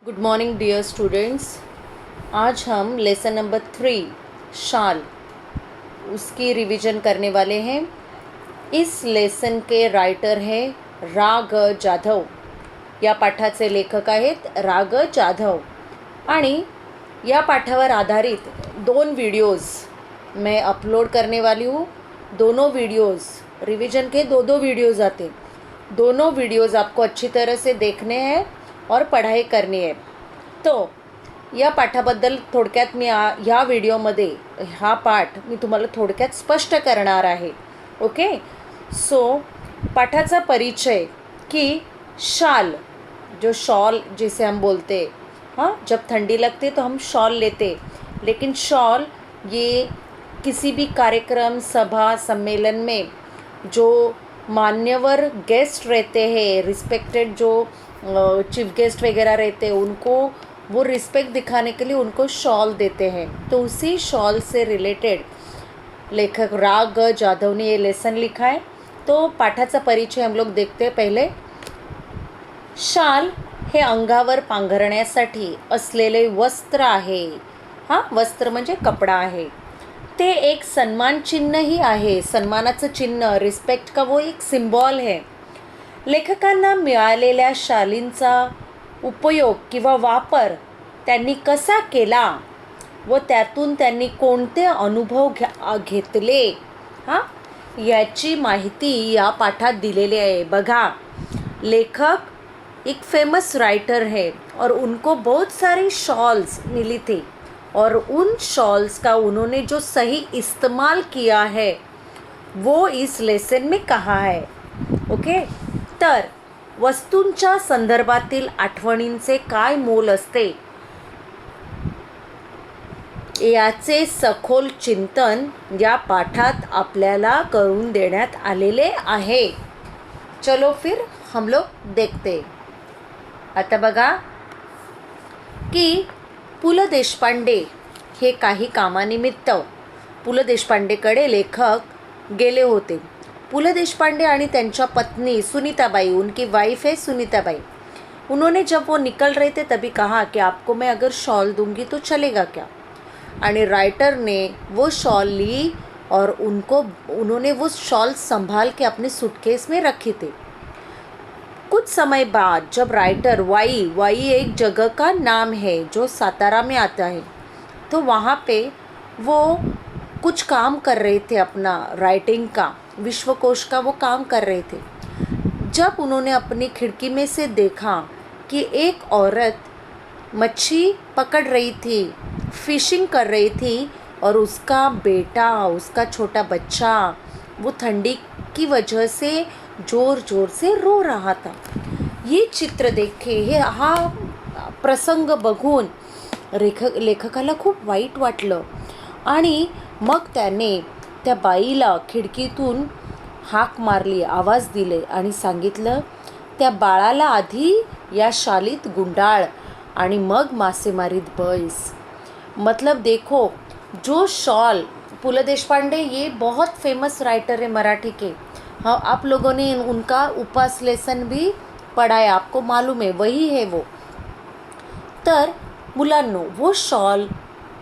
Good morning Deere students. आज हम lesson number 3 शाल उसकी रिवीजन करने वाले हैं। इस लेसन के रायटर हैं रा ग जाधव। या पाठाचे लेखक आहेत रा ग जाधव आणि या पाठावर आधारित 2 वीडियोज़ मैं अपलोड करने वाली हूँ। दोनों वीडियोज़ रिवीजन के दो वीडियोज़ आते, दोनों वीडियोज़ आपको अच्छी तरह से देखने हैं और पढ़ाई करनी आहे। तो या पाठाबद्दल थोडक्यात मी ह्या व्हिडिओमध्ये हा पाठ मी तुम्हाला थोडक्यात स्पष्ट करणार आहे। ओके, सो पाठाचा परिचय कि शाल, जो शॉल जिसे हम बोलते, हाँ, जब ठंडी लगती तो हम शॉल लेते, लेकिन शॉल ये किसी भी कार्यक्रम सभा सम्मेलन में जो मान्यवर गेस्ट रहते हैं, रिस्पेक्टेड जो चीफ गेस्ट वगैरह रहते हैं, उनको वो रिस्पेक्ट दिखाने के लिए उनको शॉल देते हैं। तो उसी शॉल से रिलेटेड लेखक रा ग जाधव ने ये लेसन लिखा है। तो पाठाचा परिचय हम लोग देखते हैं। पहिले, शाल हे अंगावर पांघरण्यासाठी असलेले वस्त्र आहे। हां, वस्त्र म्हणजे कपडा आहे। ते एक सन्मान चिन्ह ही आहे, सन्मानाचं चिन्ह, रिस्पेक्ट का वो एक सिम्बॉल है। लेखकांना मिळालेल्या शालींचा उपयोग किंवा वापर त्यांनी कसा केला व त्यातून त्यांनी कोणते अनुभव घेतले, हां, याची माहिती या पाठात दिलेली आहे। बघा, लेखक एक फेमस राइटर है और उनको बहुत सारी शॉल्स मिली थी और उन शॉल्स का उन्होंने जो सही इस्तेमाल किया है वो इस लेसन में कहा है। ओके, तर वस्तूंच्या संदर्भातील आठवणींचे काय मोल असते याचे सखोल चिंतन या पाठात आपल्याला करून देण्यात आलेले आहे। चलो फिर हम लोग देखते। आता बघा की पु ल देशपांडे हे काही कामानिमित्त पु ल देशपांडेकडे लेखक गेले होते। पु ल देशपांडे आणि त्यांच्या पत्नी सुनीताबाई, उनकी वाइफ है सुनीताबाई, उन्होंने जब वो निकल रहे थे तभी कहा कि आपको मैं अगर शॉल दूंगी तो चलेगा क्या। आणि राइटर ने वो शॉल ली और उन्होंने वो शॉल संभाल के अपने सूटकेस में रखी थी। कुछ समय बाद जब राइटर वाई एक जगह का नाम है जो सातारा में आता है, तो वहाँ पे वो कुछ काम कर रहे थे, अपना राइटिंग का, विश्वकोश का वो काम कर रहे थे। जब उन्होंने अपनी खिड़की में से देखा कि एक औरत मच्छी पकड़ रही थी, फिशिंग कर रही थी, और उसका बेटा, उसका छोटा बच्चा वो ठंडी की वजह से जोर जोर से रो रहा था। ये चित्र देखे, हा प्रसंग बघून लेखकाला खूप वाईट वाटलं आणि मग त्याने त्या बाईला खिडकीतून हाक मारली, आवाज दिले आणि सांगितलं, त्या बाळाला आधी या शालीत गुंडाळ आणि मग मासेमारीत बैस। मतलब देखो, जो शॉल, पु ल देशपांडे ये बहुत फेमस राइटर है मराठी के। हाँ, आप लोगों ने उनका उपास लेसन भी पढ़ा है, आपको मालूम है, वही है वो। तर मुलांनो, वो शॉल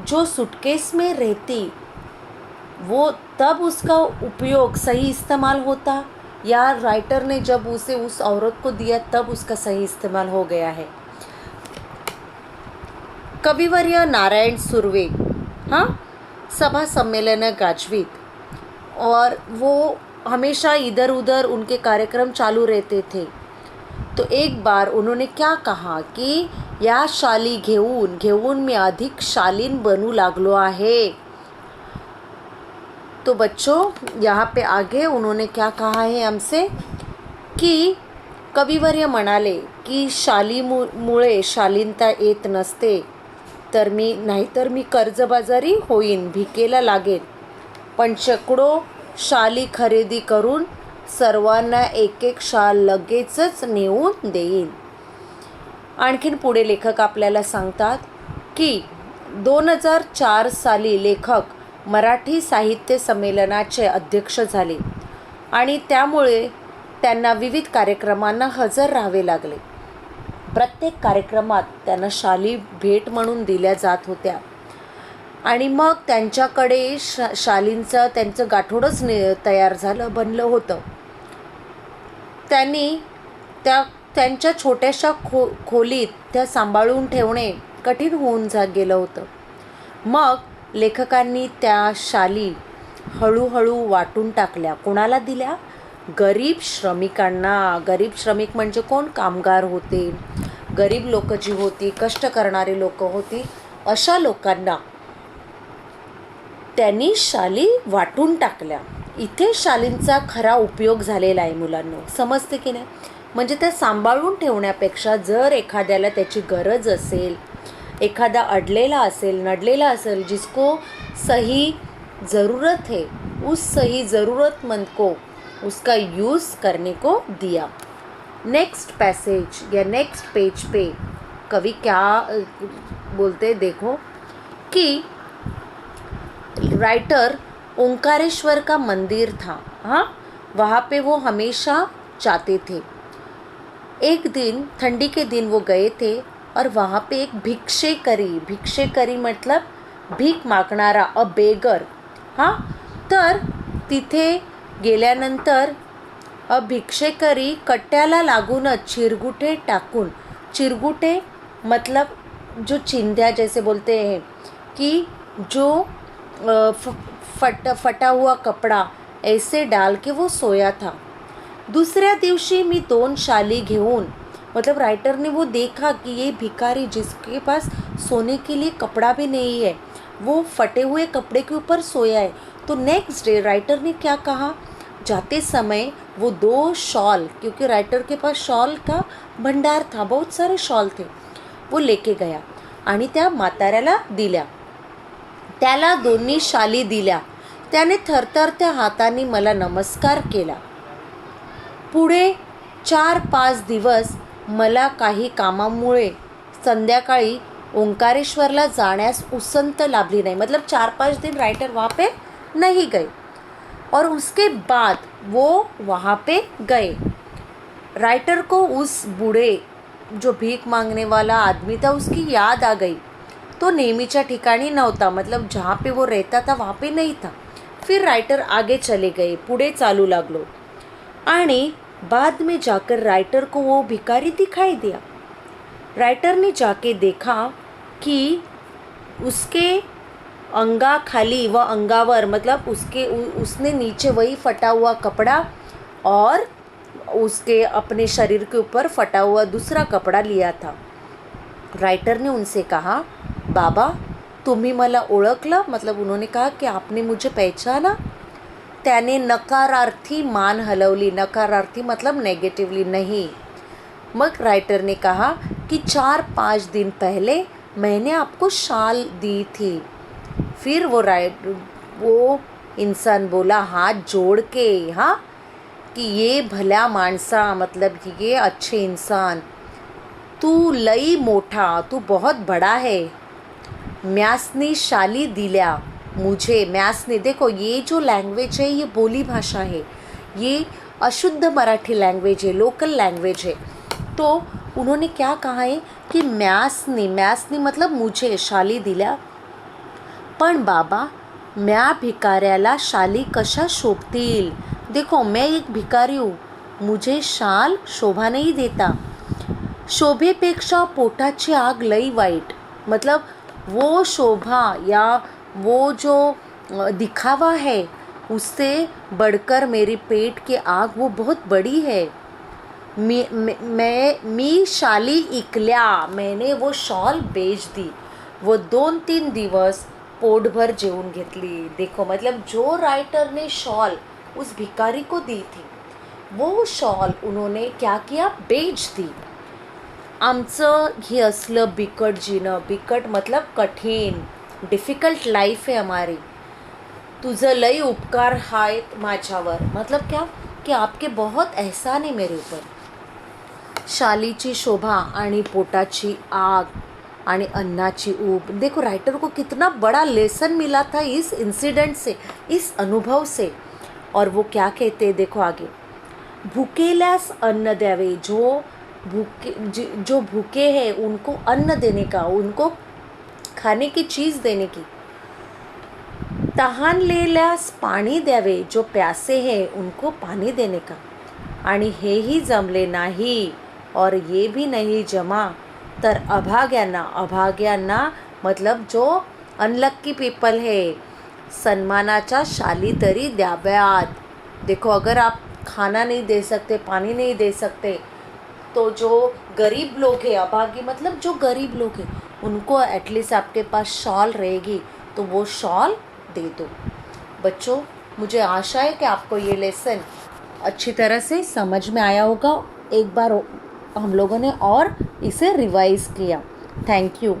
जो सूटकेस में रहती, वो तब उसका उपयोग सही इस्तेमाल होता, या राइटर ने जब उसे उस औरत को दिया तब उसका सही इस्तेमाल हो गया है। कविवर्य नारायण सुर्वे, हाँ, सभा सम्मेलन गाजवीत और वो हमेशा इधर उधर उनके कार्यक्रम चालू रहते थे। तो एक बार उन्होंने क्या कहा कि या शाली घेऊन मी अधिक शालीन बनू लागलो आहे। तो बच्चों, यहाँ पे आगे उन्होंने क्या कहा है हमसे कि कविवर्य म्हणाले की शालीमुळे शालीनता येत नसते, नाहीतर मी कर्जबाजारी होईन, भिकेला लागेन, पण शेकडो शाली खरेदी करून सर्वांना एक एक शाल लगेचच नेऊन देईन। आणखीन पुढे लेखक आपल्याला सांगतात की 2004 साली लेखक मराठी साहित्य संमेलनाचे अध्यक्ष झाले आणि त्यामुळे त्यांना विविध कार्यक्रमांना हजर राहावे लागले। प्रत्येक कार्यक्रमात त्यांना शाली भेट म्हणून दिल्या जात होत्या. आणि मग त्यांच्याकडे शालींचं त्यांचं गाठोडच तयार झालं, बनलं होतं. त्यांनी त्यांच्या छोट्याशा खोलीत त्या सांभाळून ठेवणे कठीण होऊन गेलं होतं. मग लेखकांनी त्या शाली हळूहळू वाटून टाकल्या. कोणाला दिल्या? गरीब श्रमिकांना. गरीब श्रमिक म्हणजे कोण? कामगार होते, गरीब लोक जी होती, कष्ट करणारी लोक होती, अशा लोकांना त्यांनी शाली वाटून टाकल्या. इथे शालींचा खरा उपयोग झालेला आहे मुलांनो, समजते की नाही? म्हणजे त्या सांभाळून ठेवण्यापेक्षा जर एखाद्याला त्याची गरज असेल, एखादा अडलेला असेल, नडलेला असेल, जिसको सही ज़रूरत है, उस सही ज़रूरतमंद को उसका यूज़ करने को दिया. नेक्स्ट पैसेज या नेक्स्ट पेज पे कवि क्या बोलते देखो कि राइटर ओंकारेश्वर का मंदिर था, हाँ, वहाँ पे वो हमेशा जाते थे. एक दिन ठंडी के दिन वो गए थे और वहाँ पे एक भिक्षेकरी मतलब भीक मागणारा, अ बेगर, हां. तर तिथे गेल्यानंतर भिक्षेकरी कट्ट्याला लागूनच चिरगुटे टाकून, चिरगुटे मतलब जो चिंध्या जैसे बोलते हैं कि जो फटा हुआ कपड़ा ऐसे डाल के वो सोया था. दूसऱ्या दिवशी मी 2 शाली घेऊन, मतलब राइटर ने वो देखा कि ये भिखारी जिसके पास सोने के लिए कपड़ा भी नहीं है, वो फटे हुए कपड़े के ऊपर सोया है. तो नेक्स्ट डे राइटर ने क्या कहा, जाते समय वो 2 शॉल, क्योंकि राइटर के पास शॉल का भंडार था, बहुत सारे शॉल थे, वो लेके गया आणि त्या म्हाताऱ्याला दिल्या. त्याला 2 शाली दिल्या. त्याने थरथरत्या हाताने मला नमस्कार केला. पुढे 4-5 दिवस मला काही कामामुळे संध्याकाळी ओंकारेश्वरला जाण्यास उसंत लाभली नाही. मतलब 4-5 दिन राइटर वहाँ पे नहीं गए और उसके बाद वो वहाँ पे गए. राइटर को उस बूढ़े जो भीख मांगने वाला आदमी था उसकी याद आ गई. तो नेहमीच्या ठिकाणी नव्हता, मतलब जहाँ पे वो रहता था वहाँ पे नहीं था. फिर राइटर आगे चले गए, पुढे चालू लागलो आणि बाद में जाकर राइटर को वो भिखारी दिखाई दिया. राइटर ने जाके देखा कि उसके अंगा खाली व अंगावर, मतलब उसने नीचे वही फटा हुआ कपड़ा और उसके अपने शरीर के ऊपर फटा हुआ दूसरा कपड़ा लिया था. राइटर ने उनसे कहा, बाबा तुम्ही मला ओळखलं? मतलब उन्होंने कहा कि आपने मुझे पहचाना? त्याने नकारार्थी मान हलवली. नकारार्थी मतलब नेगेटिवली नहीं. मग राइटर ने कहा कि 4-5 दिन पहले मैंने आपको शाल दी थी. फिर वो इंसान बोला हाथ जोड़ के, हाँ, कि ये भला माणसा, मतलब ये अच्छे इंसान, तू लई मोठा, तू बहुत बड़ा है. म्यासनी शाली दिल्या मुझे. म्यासने, देखो ये जो लैंग्वेज है ये बोली भाषा है, ये अशुद्ध मराठी लैंग्वेज है, लोकल लैंग्वेज है. तो उन्होंने क्या कहा है कि म्यासनी मतलब मुझे शाली दिल्या. पण बाबा म्या भिकाऱ्याला शाली कशा शोभतील? देखो मैं एक भिकारी हूँ, मुझे शाल शोभा नहीं देता. शोभेपेक्षा पोटाची आग लई वाईट. मतलब वो शोभा या वो जो दिखावा है उससे बढ़कर मेरे पेट की आग वो बहुत बड़ी है. मी शाली इकल्या, मैंने वो शॉल बेच दी. वो 2-3 दिवस पोटभर जेवून घेतली. देखो मतलब जो राइटर ने शॉल उस भिखारी को दी थी, वो शॉल उन्होंने क्या किया, बेच दी. आमचं हे असलं बिकट जीणं, बिकट मतलब कठीण, डिफ़िकल्ट लाईफ आहे हमारी, तुझं लई उपकार आहेत माझ्यावर. मतलब क्या कि आपके बहुत एहसान है मेरे ऊपर. शालीची शोभा आणि पोटाची आग आणि अन्नाची ऊब. देखो राइटर को कितना बड़ा लेसन मिला था इस इंसिडेंट से, इस अनुभव से. और वो क्या कहते हैं देखो आगे, भुकेल्यास अन्न द्यावे. जो जो भूखे हैं उनको अन्न देने का, उनको खाने की चीज़ देने की. तहानलेल्यास पाणी द्यावे, जो प्यासे हैं उनको पानी देने का. आणि हेही जमले नाही और ये भी नहीं जमा तर अभाग्यांना मतलब जो अनलक्की पीपल है सन्मानाच्या शाली तरी द्याव्यात. देखो, अगर आप खाना नहीं दे सकते, पानी नहीं दे सकते, तो जो गरीब लोग हैं, अभागी मतलब जो गरीब लोग हैं, उनको एटलीस्ट आपके पास शॉल रहेगी तो वो शॉल दे दो. बच्चों, मुझे आशा है कि आपको ये लेसन अच्छी तरह से समझ में आया होगा. एक बार हम लोगों ने और इसे रिवाइज किया. Thank you.